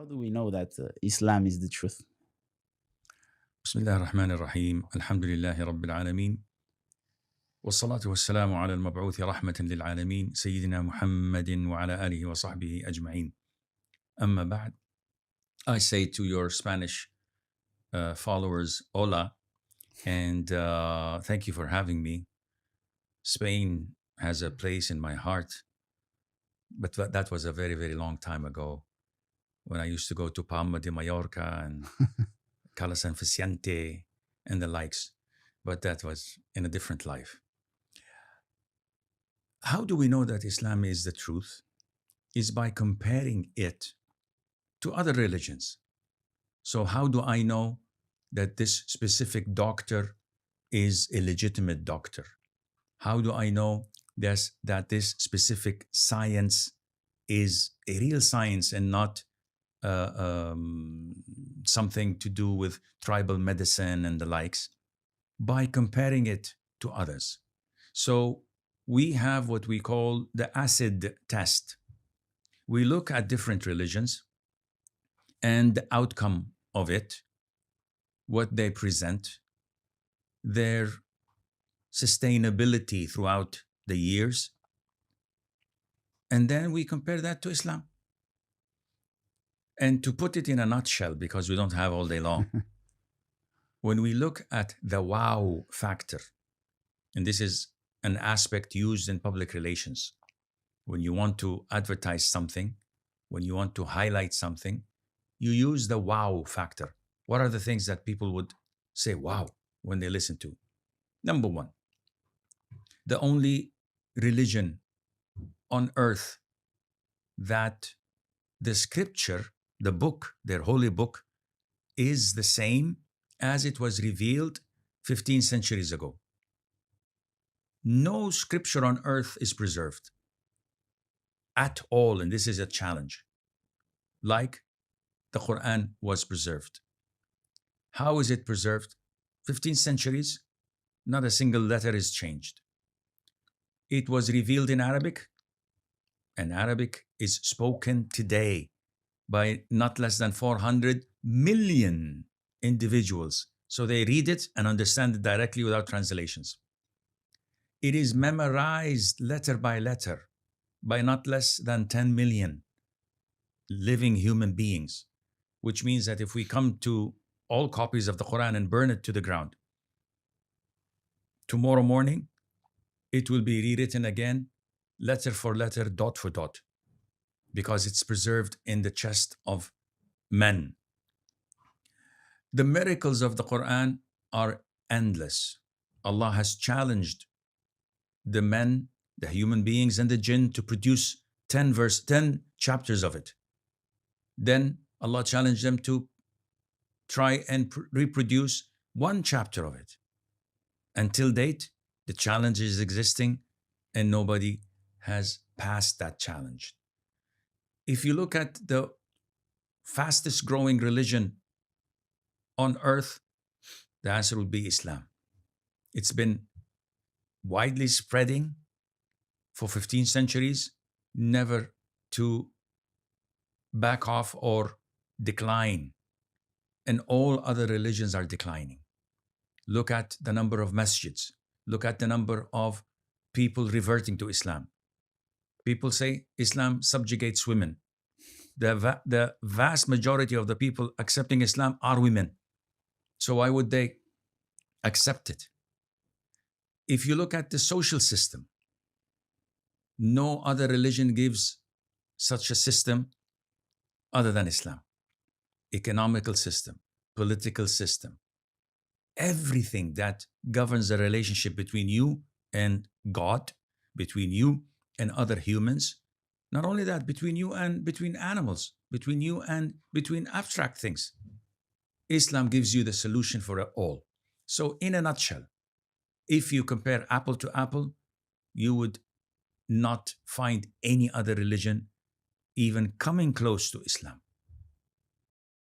How do we know that Islam is the truth? بسم الله الرحمن الرحيم الحمد لله رب العالمين والصلاة والسلام على المبعوث رحمة للعالمين سيدنا محمد وعلى آله وصحبه أجمعين. أما بعد, I say to your Spanish followers, hola, and thank you for having me. Spain has a place in my heart, but that was a very, very long time ago when I used to go to Palma de Mallorca and Cala San Vicente and the likes, but that was in a different life. How do we know that Islam is the truth? Is by comparing it to other religions. So how do I know that this specific doctor is a legitimate doctor? How do I know that this specific science is a real science and not something to do with tribal medicine and the likes? By comparing it to others. So we have what we call the acid test. We look at different religions and the outcome of it, what they present, their sustainability throughout the years, and then we compare that to Islam. And to put it in a nutshell, because we don't have all day long, when we look at the wow factor, and this is an aspect used in public relations, when you want to advertise something, when you want to highlight something, you use the wow factor. What are the things that people would say wow when they listen to? Number one, the only religion on earth that the scripture, the book, their holy book, is the same as it was revealed 15 centuries ago. No scripture on earth is preserved at all, and this is a challenge, like the Qur'an was preserved. How is it preserved? 15 centuries, not a single letter is changed. It was revealed in Arabic, and Arabic is spoken today by not less than 400 million individuals. So they read it and understand it directly without translations. It is memorized letter by letter by not less than 10 million living human beings, which means that if we come to all copies of the Quran and burn it to the ground, tomorrow morning, it will be rewritten again, letter for letter, dot for dot, because it's preserved in the chest of men. The miracles of the Quran are endless. Allah has challenged the men, the human beings, and the jinn to produce 10 chapters of it. Then Allah challenged them to try and reproduce 1 chapter of it. Until date, the challenge is existing and nobody has passed that challenge. If you look at the fastest growing religion on earth, the answer would be Islam. It's been widely spreading for 15 centuries, never to back off or decline. And all other religions are declining. Look at the number of masjids. Look at the number of people reverting to Islam. People say Islam subjugates women. The vast majority of the people accepting Islam are women. So why would they accept it? If you look at the social system, no other religion gives such a system other than Islam. Economical system, political system, everything that governs the relationship between you and God, between you and other humans. Not only that, between you and between animals, between you and between abstract things. Islam gives you the solution for it all. So in a nutshell, if you compare apple to apple, you would not find any other religion even coming close to Islam.